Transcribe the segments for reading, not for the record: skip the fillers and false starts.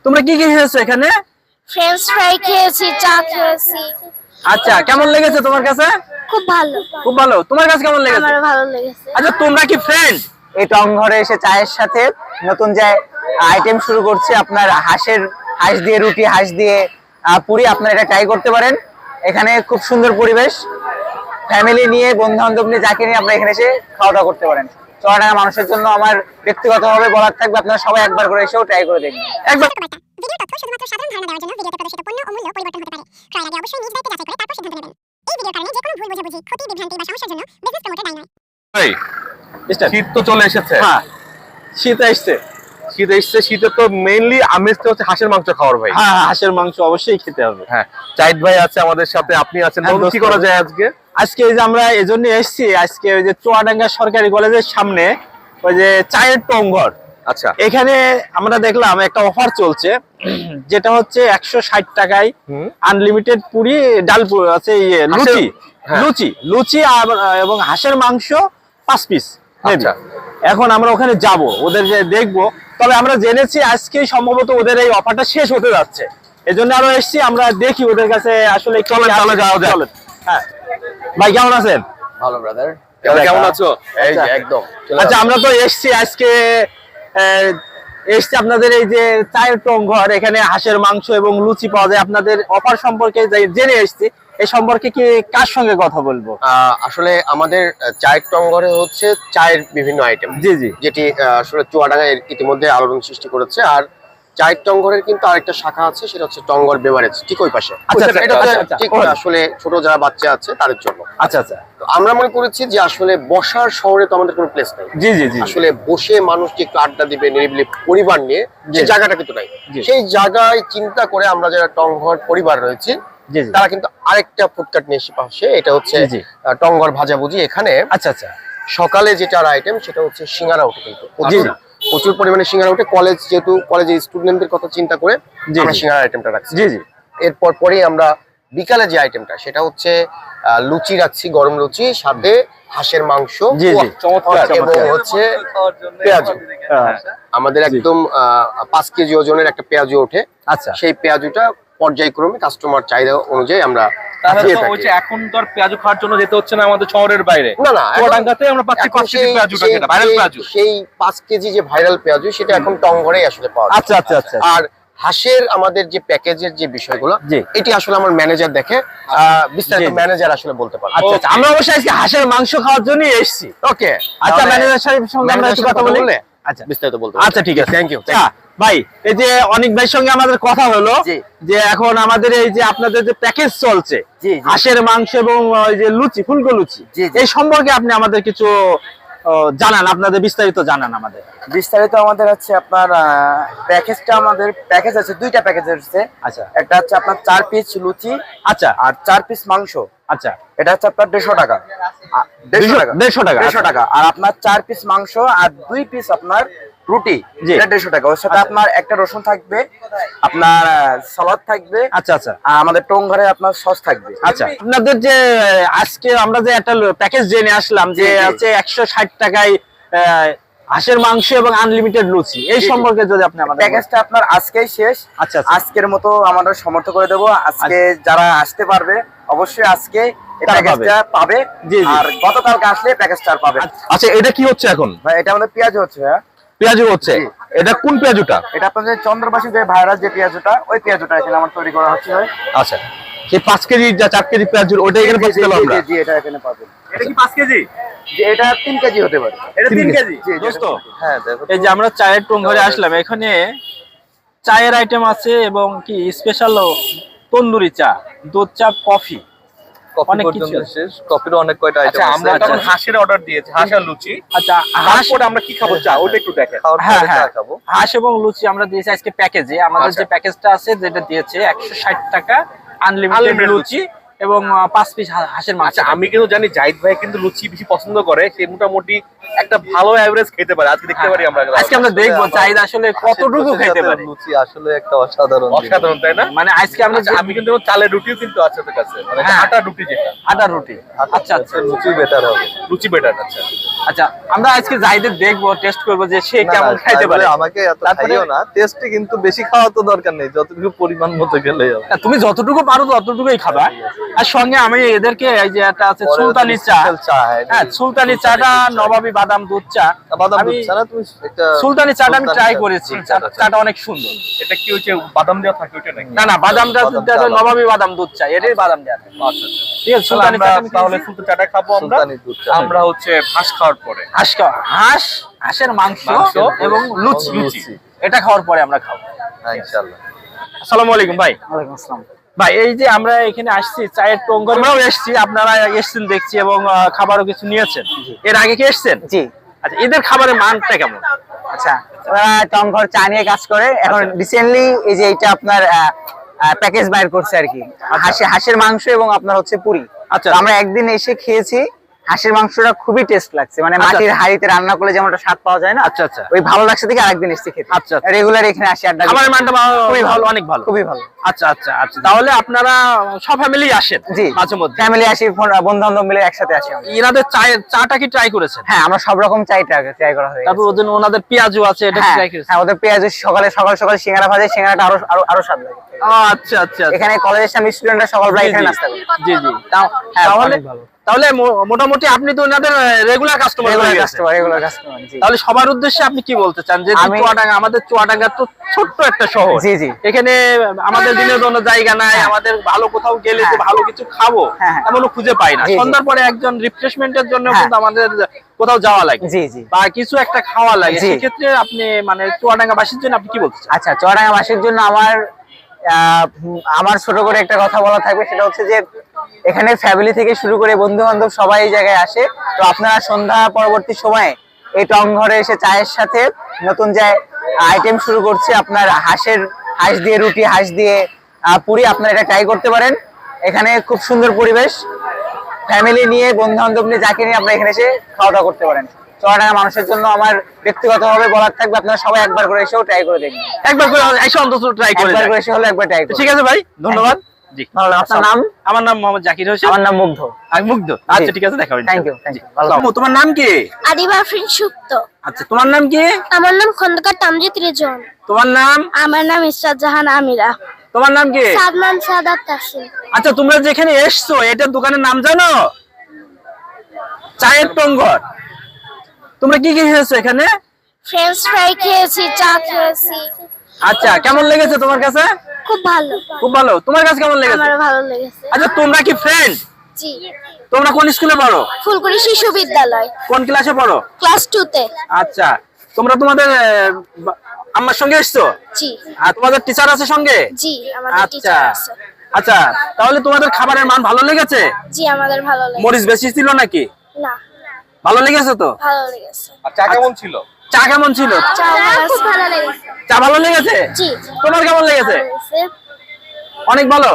তোমরা কি কি খেয়েছো এখানে? ফ্রেঞ্চ ফ্রাই খেয়েছি, চা খেয়েছি। আচ্ছা, কেমন লেগেছে তোমার কাছে? খুব ভালো। খুব ভালো। তোমার কাছে কেমন লেগেছে? আমারও ভালো লেগেছে। আচ্ছা, তোমরা কি ফ্রেন্ড? এই টং ঘরে এসে চায়ের সাথে নতুন যে আইটেম শুরু করছে, আপনার হাঁস দিয়ে রুটি, হাঁস দিয়ে পুরি, আপনারা এটা ট্রাই করতে পারেন। এখানে খুব সুন্দর পরিবেশ, ফ্যামিলি নিয়ে, বন্ধু বান্ধব নিয়ে, যাকে নিয়ে আপনারা এখানে এসে খাওয়া দাওয়া করতে পারেন। চুয়াডাঙ্গা মানুষের জন্য আমার ব্যক্তিগতভাবে বলার থাকবে, আপনারা সবাই একবার করে এসেও ট্রাই করে দেখবেন। একবার ভিডিওর তথ্য শুধুমাত্র সাধারণ ধারণা দেওয়ার জন্য ভিডিওতে প্রদর্শিত পণ্য ও মূল্য পরিবর্তন হতে পারে। ক্রয়ের আগে অবশ্যই নিজ দায়িত্বে যাচাই করে তারপর সিদ্ধান্ত নেবেন। এই ভিডিওর কারণে যে কোনো ভুল বোঝাবুঝি, ক্ষতি, বিভ্রান্তি বা সমস্যার জন্য বিজনেস প্রমোটার দায়ী নয়। ভাই, শীত তো চলে এসেছে। হ্যাঁ, শীত আসছে। শীত এসেছে, শীতে তো মেইনলি আমেজটা হচ্ছে হাঁসের মাংস খাওয়ার ভাই। হ্যাঁ, হাঁসের মাংস অবশ্যই খেতে হবে। হ্যাঁ, জাহিদ ভাই আছে আমাদের সাথে, আপনি আছেন। হ্যাঁ, বলুন কি করা যায় আজকে? আজকে এই যে আমরা এজন্য এসেছি, আজকে ওই যে চুয়াডাঙ্গা সরকারি কলেজের সামনে ওই যে চায়ের টংঘর, আচ্ছা, এখানে আমরা দেখলাম একটা অফার চলছে, যেটা হচ্ছে 160 টাকায় আনলিমিটেড পুরি, ডাল আছে, লুচি, হ্যাঁ। লুচি এবং হাঁসের মাংস 5 পিস। আচ্ছা। এখন আমরা ওখানে যাব, ওদের যে দেখবো। তবে আমরা জেনেছি আজকে সম্ভবত ওদের এই অফারটা শেষ হতে যাচ্ছে, এজন্য আরো এসেছি। আমরা দেখি ওদের কাছে আসলে চলেন, তাহলে যাওয়া যাক। হ্যাঁ ভাই, কেমন আছেন? ভালো ব্রাদার, কেমন আছো? এই যে একদম। আচ্ছা, আমরা তো এসছি আজকে, এসছি আপনাদের এই যে চায়ের টংঘর, এখানে হাঁসের মাংস এবং লুচি পাওয়া যায়। আপনাদের অফার সম্পর্কে জেনে এসছি, এই সম্পর্কে কি কার সঙ্গে কথা বলবো? আসলে আমাদের চায়ের টংঘরে হচ্ছে চায়ের বিভিন্ন আইটেম, জি জি, যেটি আসলে চুয়াডাঙ্গায় ইতিমধ্যে আলোড়ন সৃষ্টি করেছে। আর চায়ের টংঘরের কিন্তু আরেকটা শাখা আছে, সেটা হচ্ছে টংঘর বেভারেজ, ঠিক ওই পাশে। আচ্ছা, এটা হচ্ছে আচ্ছা, ঠিক আচ্ছা। আসলে ছোট যারা বাচ্চা আছে তাদের জন্য। আচ্ছা আচ্ছা, তো আমরা মনে করেছি যে আসলে বসার শহরে তো আমাদের কোনো প্লেস নেই। জি জি জি, আসলে বসে মানুষ যে একটু আড্ডা দিবে নিরিবিলি পরিবার নিয়ে, জি। সেই জায়গাটা কিন্তু নাই। জি। সেই জায়গায় চিন্তা করে আমরা যারা টংঘর পরিবার রয়েছি, জি জি, তারা কিন্তু আরেকটা ফুডকার্ট নিয়ে এসে পাশে, এটা হচ্ছে জি। টংঘর ভাজাভুজি। এখানে আচ্ছা আচ্ছা, সকালে যেটা আইটেম সেটা হচ্ছে সিঙ্গারা ওঠে, কিন্তু জি। প্রচুর পরিমাণে সিঙ্গারা ওঠে। কলেজ, যেহেতু কলেজের স্টুডেন্টদের কথা চিন্তা করে জি, আমরা জি। সিঙ্গারা আইটেমটা রাখছি। জি জি, এরপর পরেই আমরা বিকালে যে আইটেমটা, সেটা হচ্ছে লুচি রাখছি, গরম লুচি, সাথে হাঁসের মাংস, জি জি, চমৎকার এবং হচ্ছে পেঁয়াজু। আমাদের একদম 5 কেজি ওজনের একটা পেঁয়াজু ওঠে। আচ্ছা, সেই পেঁয়াজুটা পর্যায়ক্রমে কাস্টমার চাহিদা অনুযায়ী আমরা তাহলে দিয়ে তো থাকি। ওই যে এখন তো আর পেঁয়াজু খাওয়ার জন্য যেতে হচ্ছে না আমাদের শহরের বাইরে। না না, এখন- চুয়াডাঙ্গাতে আমরা পাচ্ছি এখন 5 কেজি পেঁয়াজুটা, যেটা ভাইরাল পেঁয়াজু। সেই 5 কেজি যে ভাইরাল পেঁয়াজু, সেটা এখন টংঘরেই আসলে পাওয়া যায়। আচ্ছা আচ্ছা আচ্ছা, আর হাঁসের আমাদের যে প্যাকেজের যে বিষয়গুলো, জি। এটি আসলে আমার ম্যানেজার দেখে, বিস্তারিত জি। ম্যানেজার আসলে বলতে পারবে। আচ্ছা আচ্ছা, আমরা অবশ্যই আজকে হাঁসের মাংস খাওয়ার জন্য এসেছি। ওকে, আচ্ছা, ম্যানেজার সাহেবের সঙ্গে আমরা একটু কথা বলি। আচ্ছা বিস্তারিত বলতে আচ্ছা, ঠিক আছে, থ্যাংক ইউ। আচ্ছা ভাই, এই যে অনেক ভাইয়ের সঙ্গে আমাদের কথা হলো, জি। যে এখন আমাদের এই যে আপনাদের যে প্যাকেজ চলছে, জি, জি। হাঁসের মাংস এবং ওই যে লুচি, ফুলকো লুচি, জি, জি। এই সম্পর্কে আপনি আমাদের কিছু জানান, আপনাদের বিস্তারিত জানান আমাদের। বিস্তারিত আমাদের হচ্ছে আপনার প্যাকেজটা, আমাদের প্যাকেজ আছে, দুইটা প্যাকেজ আছে। আচ্ছা একটা হচ্ছে আপনার 4 পিস লুচি আচ্ছা আর 4 পিস মাংস। আচ্ছা, এটা হচ্ছে আপনার 150 টাকা। 150 টাকা, 150 টাকা, 150 টাকা। আর আপনার 4 পিস মাংস আর 2 পিস আপনার রুটি, জি। এটা 150 টাকা। ওর সাথে আচ্ছা। আপনার একটা রসুন থাকবে, আপনার সালাদ থাকবে, আচ্ছা আচ্ছা আর আমাদের টংঘরে আপনার সস থাকবে। আচ্ছা, আপনাদের যে আজকে আমরা যে একটা প্যাকেজ জেনে আসলাম, যে জি, জি। হচ্ছে 160 টাকায় হাঁসের মাংস এবং আনলিমিটেড লুচি, এই জি, জি। সম্পর্কে যদি আপনি আমাদের বলেন। প্যাকেজটা আপনার আজকেই শেষ। আচ্ছা আচ্ছা, আজকের মতো আমরা সমর্থ করে দেবো। আজকে যারা আসতে পারবে অবশ্যই আজকে এই তারা প্যাকেজটা পাবে। জি, জি। আর গতকালকে আসলে প্যাকেজটা আর পাবে। আচ্ছা, এটা কি হচ্ছে এখন? ভাই, এটা আমাদের পেঁয়াজ হচ্ছে। হ্যাঁ, পেঁয়াজু হচ্ছে। জি। এটা কোন পেঁয়াজুটা? এটা আপনাদের চন্দ্রবাসী যে ভাইরাস যে পেঁয়াজটা, ওই পেঁয়াজটা এখানে আমার তৈরি করা হচ্ছে। ভাই, আচ্ছা, সেই 5 কেজি যা 4 কেজি পেঁয়াজুর ওটা এখানে পাচ্ছি জি, আমরা। জি, জি, এটা এখানে পাবেন। এটা কি 5 কেজি? যে এটা 3 কেজি হতে পারে। এটা 3 কেজি। জি, জি, দোস্ত, হ্যাঁ দেখো। এই যে আমরা চায়ের টংঘরে আসলাম, এখানে চায়ের আইটেম আছে এবং কি স্পেশাল তন্দুরি চা, দুধ চা, কফি, অনেক কিছু আছে। কফিরও অনেক কয়টা আইটেম আছে। আমরা তখন হাঁসের অর্ডার দিয়েছি, হাঁস আর লুচি। আচ্ছা, হাঁস, তারপরে আমরা কি খাবো, চা, ওটা একটু দেখেন। হ্যাঁ হ্যাঁ, হাঁস এবং লুচি আমরা দিয়েছি আজকে প্যাকেজে। আমাদের আচ্ছা। যে প্যাকেজটা আছে, যেটা দিয়েছে 160 টাকা আনলিমিটেড Unlimited লুচি এবং 5 পিস হাঁসের মাংস। আচ্ছা আমি কিন্তু জানি জাহিদ ভাই কিন্তু লুচি বেশি পছন্দ করে, সে মোটামুটি একটা ভালো এভারেজ খেতে পারে। আজকে দেখতে পারি আমরা, আজকে আমরা দেখবো চাহিদা আসলে কতটুকু খেতে পারে। লুচি আসলে একটা অসাধারণ জিনিস। অসাধারণ, তাই না? মানে আজকে আমরা আচ্ছা, আমি কিন্তু চালের রুটিও কিন্তু আছে ওদের কাছে, মানে হ্যাঁ। আটা রুটি যেটা, আটার রুটি। আচ্ছা আচ্ছা লুচি বেটার হবে। লুচি বেটার। আচ্ছা আচ্ছা, আমরা আজকে জাহিদের দেখবো, টেস্ট করবো যে সে না, কেমন না, খাইতে তাই পারে। বলে আমাকে এত তারপরে- খাইও না, টেস্টে কিন্তু বেশি খাওয়া তো দরকার নেই, যতটুকু পরিমাণ মতো গেলেই হবে। না, তুমি যতটুকু পারো ততটুকুই খাবা। আর সঙ্গে আমি এদেরকে এই যে একটা আছে সুলতানি চা, স্পেশাল চা, হ্যাঁ সুলতানি চাটা, নবাবী বাদাম দুধ চা। বাদাম আমি দুধ ছাড়া তুমি একটা সুলতানি চাটা আমি সুলতানি ট্রাই চা, করেছি, দুধ চাটা চাটা অনেক সুন্দর। এটা কি হচ্ছে বাদাম দেওয়া থাকে ওটা নাকি? না না, বাদামটা বাদাম দেওয়া চা, নবাবী বাদাম দুধ চা, এটাই বাদাম দেওয়া থাকে। আচ্ছা আচ্ছা। ঠিক আছে, সুলতানি আমরা চাটা আমি তাহলে খেয়েছি। সুলতান চাটা খাবো আমরা। সুলতানি দুধ চা। আমরা হচ্ছে হাঁস খাওয়ার পরে। হাঁসের মাংস মাংস এবং লুচি। লুচি। এটা খাওয়ার পরে আমরা খাবো। হ্যাঁ, ইনশাআল্লাহ। আসসালামু আলাইকুম ভাই। ওয়ালাইকুম আসসালাম। ভাই এই যে আমরা এখানে আসছি চায়ের টঙ্গর, আমরাও এসছি, আপনারা এসছেন দেখছি, এবং খাবারও কিছু নিয়েছেন। এর আগে কি এসছেন? জি। আচ্ছা, এদের খাবারের মানটা কেমন? আচ্ছা, ওরা টংঘর চা নিয়ে কাজ করে। এখন রিসেন্টলি এই যে এটা আপনার প্যাকেজ বাইর করছে আর কি, হাঁসের মাংস এবং আপনার হচ্ছে পুরি। আচ্ছা। তো আমরা একদিন এসে খেয়েছি, হাঁসের মাংসটা খুবই টেস্ট লাগছে, মানে আচ্ছা, মাটির হাঁড়িতে রান্না করলে যেমন একটা স্বাদ পাওয়া যায় না, আচ্ছা আচ্ছা। ওই ভালো লাগছে থেকে আরেকদিন এসে খেতে। আচ্ছা, আচ্ছা। রেগুলার এখানে আসি, আড্ডা দিই। খাবারের মানটা খুবই ভালো, অনেক ভালো। খুবই ভালো। আচ্ছা আচ্ছা আচ্ছা, তাহলে আপনারা সব ফ্যামিলি আসেন? জি, মাঝে মধ্যে ফ্যামিলি আসি, বন্ধু বান্ধব মিলে একসাথে আসি আমরা। এনাদের চাটা কি ট্রাই করেছেন? হ্যাঁ, আমরা সব রকম ট্রাই করা হয়েছে। তারপর ওনাদের পেঁয়াজু আছে, এটা হ্যাঁ, ট্রাই করেছেন? হ্যাঁ, ওদের পেঁয়াজ সকাল সকাল সিঙ্গারা ভাজে, সিঙ্গারাটা আরো স্বাদ লাগে। আচ্ছা আচ্ছা। এখানে কলেজের সামনে স্টুডেন্টরা সকালবেলা জি, এখানে জি। নাস্তা করে। জি জি। হ্যাঁ, তাহলে অনেক ভালো। তাহলে মোটামুটি আপনি তো ওনাদের রেগুলার কাস্টমার হয়ে গেছেন। Regular customer. জি। তাহলে সবার উদ্দেশ্যে আপনি কি বলতে চান? যে আমাদের চুয়াডাঙ্গা তো ছোট্ট একটা শহর, জি, জি। এখানে আমাদের বিনোদনের জায়গা নাই, আমাদের ভালো কোথাও গেলে যে ভালো কিছু খাবো হ্যাঁ, হ্যাঁ। এমনও খুঁজে পাই না। জি, জি। সন্ধ্যার পরে একজন রিফ্রেশমেন্টের জন্য হ্যাঁ। কিন্তু আমাদের কোথাও যাওয়া লাগে, জি, জি। বা কিছু একটা খাওয়া লাগে। জি। সেক্ষেত্রে আপনি মানে চুয়াডাঙ্গাবাসীর জন্য আপনি কি বলতে চান? আচ্ছা, চুয়াডাঙ্গাবাসীর জন্য আমার ছোট করে একটা কথা বলা থাকবে, সেটা হচ্ছে যে এখানে ফ্যামিলি থেকে শুরু করে বন্ধু বান্ধব সবাই এই জায়গায় আসে। তো আপনারা সন্ধ্যা পরবর্তী সময়ে এই টংঘরে এসে চায়ের সাথে নতুন যে আইটেম শুরু করছে, আপনার হাঁস দিয়ে রুটি, হাঁস দিয়ে পুরি, আপনারা এটা ট্রাই করতে পারেন। এখানে খুব সুন্দর পরিবেশ, ফ্যামিলি নিয়ে, বন্ধু বান্ধব নিয়ে, যাকে নিয়ে আপনারা এখানে এসে খাওয়া দাওয়া করতে পারেন। চুয়াডাঙ্গা মানুষের জন্য আমার ব্যক্তিগতভাবে বলার থাকবে, আপনারা সবাই একবার করে এসেও ট্রাই করে দেখবেন। একবার করে এসে অন্তত ট্রাই করে একবার দেখেন। করে এসে হলে একবার ট্রাই করুন। ঠিক আছে ভাই, ধন্যবাদ। জি, ভালো লাগলো। আপনার নাম? আমার নাম মোহাম্মদ জাকির হোসেন। আমার নাম মুগ্ধ। আমি মুগ্ধ। আচ্ছা ঠিক আছে, দেখা হবে। Thank you. ভালো আম্মু, তোমার নাম কি? আদিবা আফরিন সুপ্ত। আচ্ছা, তোমার নাম কি? আমার নাম খন্দকার তামজিদ রিজন। তোমার নাম? আমার নাম ইসরাত জাহান আমিরা। তোমার নাম কি? সাদমান সাদাত তাসিম। আচ্ছা, তোমরা যেখানে এসছো এটার দোকানের নাম জানো? চায়ের টংঘর। তোমরা কি কি খেয়েছো এখানে? ফ্রেঞ্চ ফ্রাই খেয়েছি, চা খেয়েছি। আচ্ছা, কেমন লেগেছে তোমার কাছে? খুব ভালো। খুব ভালো। তোমার কাছে কেমন লেগেছে? আমারও ভালো লেগেছে। আচ্ছা, তোমরা কি ফ্রেন্ড? জি। তোমরা কোন স্কুলে পড়ো? ফুলকুড়ি শিশু বিদ্যালয়, কোন ক্লাসে পড়ো? ক্লাস 2 তে। আচ্ছা, তোমরা তোমাদের আম্মার সঙ্গে এসছো? জি। আর তোমাদের টিচার আছে সঙ্গে? জি, আমাদের আচ্ছা টিচার আছে। আচ্ছা, তাহলে তোমাদের খাবারের মান ভালো লেগেছে? জি, আমাদের ভালো লেগেছে। মরিচ বেশি ছিল নাকি? না, ভালো লেগেছে তো? ভালো লেগেছে। আর চা কেমন ছিল? চা কেমন ছিল? চা খুব ভালো লেগেছে। চা ভালো লেগেছে? জি। তোমার কেমন লেগেছে? অনেক ভালো।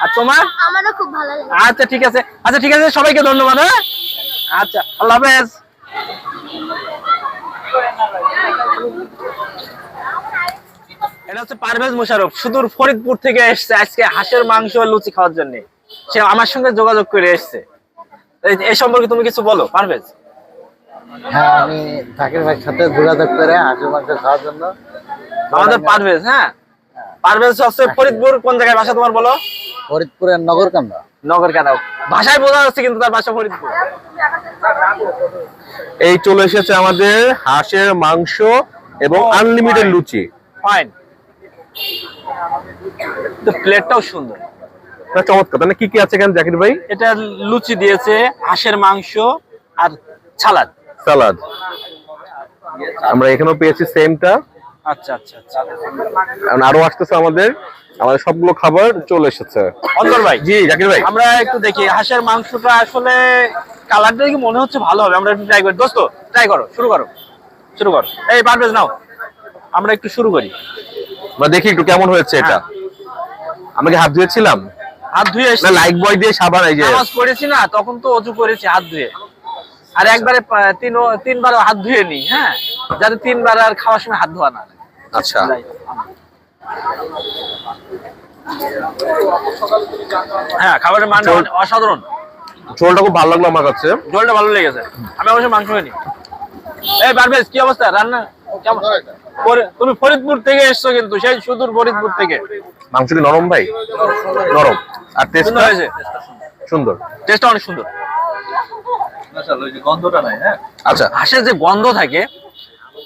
আর তোমার? আমারও খুব ভালো লেগেছে। আচ্ছা ঠিক আছে, আচ্ছা ঠিক আছে, সবাইকে ধন্যবাদ। হ্যাঁ, আচ্ছা, আল্লাহ হাফেজ। এটা হচ্ছে পারভেজ মোশাররফ, সুদূর ফরিদপুর থেকে এসেছে আজকে হাঁসের মাংস আর লুচি খাওয়ার জন্য। সে আমার সঙ্গে যোগাযোগ করে এসেছে। এই সম্পর্কে তুমি কিছু বলো পারভেজ। হ্যাঁ, আমি জাকির ভাইয়ের সাথে যোগাযোগ করে হাঁসের মাংস খাওয়ার জন্য। আমাদের পারভেজ, হ্যাঁ পারভেজ হচ্ছে ফরিদপুর। কোন জায়গায় বাসা তোমার বলো? ফরিদপুরের নগরকান্দা। নগর কাদা, ভাষায় বোঝা যাচ্ছে কিন্তু তার বাসা ফরিদপুর। এই চলে এসেছে আমাদের হাঁসের মাংস এবং আনলিমিটেড লুচি। ফাইন, তো প্লেটটাও সুন্দর। না, চমৎকার। মানে কি কি আছে এখানে জাকির ভাই? এটা লুচি দিয়েছে, হাঁসের মাংস আর সালাদ। সালাদ আমরা এখানেও পেয়েছি সেমটা। আচ্ছা আচ্ছা আচ্ছা। এখন আরো আসতেছে আমাদের সবগুলো খাবার চলে এসেছে। অন্তর ভাই, জি জাকির ভাই, আমরা একটু দেখি হাঁসের মাংসটা আসলে কালারটা কি মনে হচ্ছে ভালো হবে। আমরা একটু ট্রাই করি। দোস্ত ট্রাই করো, শুরু করো। এই পারভেজ নাও, আমরা একটু শুরু করি। আমরা দেখি একটু কেমন হয়েছে এটা। হ্যাঁ। আমরা কি হাত ধুয়েছিলাম? হাত ধুয়ে না এসছি। লাইক বয় দিয়ে সাবান এই যে নামাজ পড়েছি না, তখন তো অজু করেছি হাত ধুয়ে। আর একবারে তিনবার হাত ধুয়ে নি, হ্যাঁ, যাতে তিনবার আর খাওয়ার সময় হাত ধোয়া না লাগে। আচ্ছা হ্যাঁ, খাবারের মানটা অসাধারণ। ঝোলটা খুব ভালো লাগলো আমার কাছে। ঝোলটা ভালো লেগেছে। আমি অবশ্য মাংস খাইনি। এই পারভেজ, কি অবস্থা রান্না কেমন? তুমি ফরিদপুর থেকে এসছো, কিন্তু সেই সুদূর ফরিদপুর থেকে। মাংস কি নরম ভাই? নরম। আর টেস্ট সুন্দর হয়েছে, সুন্দর। টেস্টটা অনেক সুন্দর। আচ্ছা হাঁসের যে গন্ধ থাকে,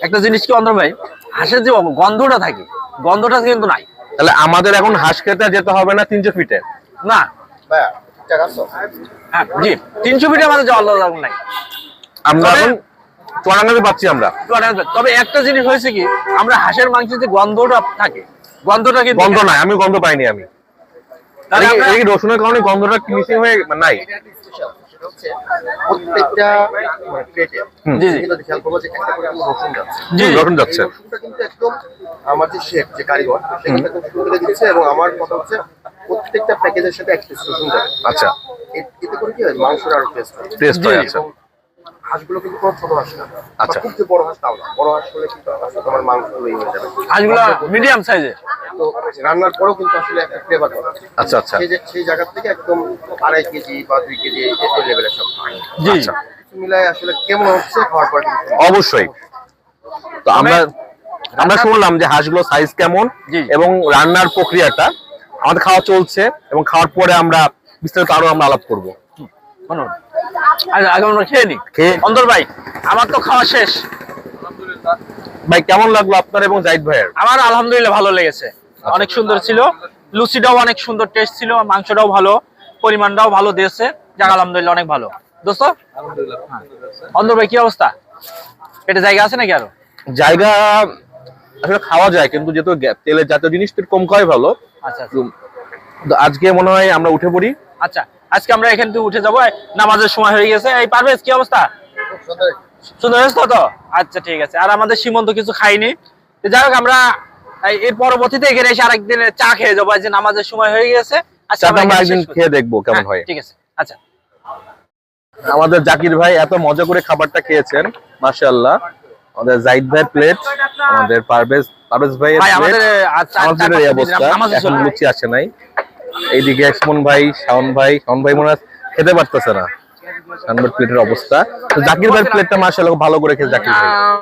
একটা জিনিস কি অন্ধ ভাই, হাঁসের যে গন্ধটা থাকে, গন্ধটা কিন্তু নাই। তাহলে আমাদের এখন হাঁস খেতে যেতে হবে না 300 ফিটে? না, ভাইয়া ঠিকঠাক আছো? হ্যাঁ জি, 300 ফিটে আমাদের যাওয়ার দরকার নাই। আমরা তবে- এখন চুয়াডাঙ্গাতে পাচ্ছি আমরা। তবে একটা জিনিস হয়েছে কি, আমরা হাঁসের মাংসের যে গন্ধটা থাকে, গন্ধটা কিন্তু গন্ধ নাই, আমি গন্ধ পাইনি আমি। তাহলে আমরা- এই রসুনের কারণে গন্ধটা মিসিং হয়ে নাই। সেটা হচ্ছে প্রত্যেকটা প্লেটে হুম। জি জি কিন্তু খেয়াল করবো যে একটা করে কিন্তু রসুন যাচ্ছে। জি রসুন যাচ্ছে। এই রসুনটা কিন্তু একদম আমার যে শেফ যে কারিগর সে কিন্তু একদম সুন্দর দিচ্ছে, এবং আমার কথা হচ্ছে প্রত্যেকটা প্যাকেজের সাথে এক পিস রসুন যাবে। আচ্ছা এতে করে কি হয়, মাংসটা আরো টেস্ট হয়। টেস্ট জি। হয়। আচ্ছা এবং হাঁসগুলো কিন্তু কোনো ছোট হাঁস না, আচ্ছা। বা খুব যে বড় হাঁস তাও না। বড় হাঁস হলে কিন্তু আসলে তোমার মাংসগুলো হয়ে যাবে। হাঁসগুলো মিডিয়াম সাইজে। তো রান্নার পরেও কিন্তু আসলে একটা ফ্লেভার পাবে। আচ্ছা আচ্ছা সেই জায়গা থেকে একদম 2.5 কেজি বা 2 কেজি এই লেভেলের সব হয়। জি আচ্ছা। কিছু মিলায় আসলে কেমন হচ্ছে খাওয়ার পরে কিন্তু অবশ্যই। তো আমরা শুনলাম যে হাঁসগুলো সাইজ কেমন জি। এবং রান্নার প্রক্রিয়াটা, আমাদের খাওয়া চলছে এবং খাওয়ার পরে আমরা বিস্তারিত আরো আমরা আলাপ করবো। ধন্যবাদ। আগে আমরা খেয়ে নি। খেয়ে- অন্তর ভাই, আমার তো খাওয়া শেষ। ভাই কেমন লাগলো আপনার এবং জাহিদ ভাইয়ের? আমার আলহামদুলিল্লাহ ভালো লেগেছে, অনেক সুন্দর ছিল। লুচিটাও অনেক সুন্দর টেস্ট ছিল, মাংসটাও ভালো, পরিমাণটাও ভালো দিয়েছে। যাক আলহামদুলিল্লাহ, অনেক ভালো। দোস্ত হ্যাঁ। অন্তর ভাই কি অবস্থা? পেটে জায়গা আছে নাকি আরো? জায়গা আসলে খাওয়া যায়, কিন্তু যেহেতু তেলের জাতীয় জিনিস তো একটু কম খাওয়াই ভালো। আচ্ছা আচ্ছা। তো আজকে মনে হয় আমরা উঠে পড়ি। আচ্ছা, আজকে আমরা এখান থেকে উঠে যাবো, নামাজের সময় হয়ে গেছে। এই পারভেজ, কি অবস্থা? সুন্দর হয়েছে তো? আচ্ছা ঠিক আছে। আর আমাদের সীমন্ত কিছু খাইনি। তো যাই হোক, আমরা এর পরবর্তীতে এখানে এসে আরেকদিন চা খেয়ে যাবো, যে নামাজের সময় হয়ে গেছে। আজকে চাটা আমরা আমরা এখানে একদিন শেষ করছি। খেয়ে দেখবো কেমন হ্যাঁ, হয়। ঠিক আছে। আচ্ছা, আমাদের জাকির ভাই এত মজা করে খাবারটা খেয়েছেন, মাশাআল্লাহ। আমাদের জাহিদ ভাই প্লেট, আমাদের পারভেজ ভাইয়ের ভাই প্লেট, আমাদের আমাদের এই অবস্থা। এখন লুচি আসে নাই। এইদিকে সুমন ভাই, শাওন ভাই মনে হয় খেতে পারতেছে না। শাওন ভাই প্লেটের অবস্থা। তো জাকির ভাইয়ের প্লেটটা মাশাআল্লাহ ভালো করে খেয়েছে জাকির ভাই।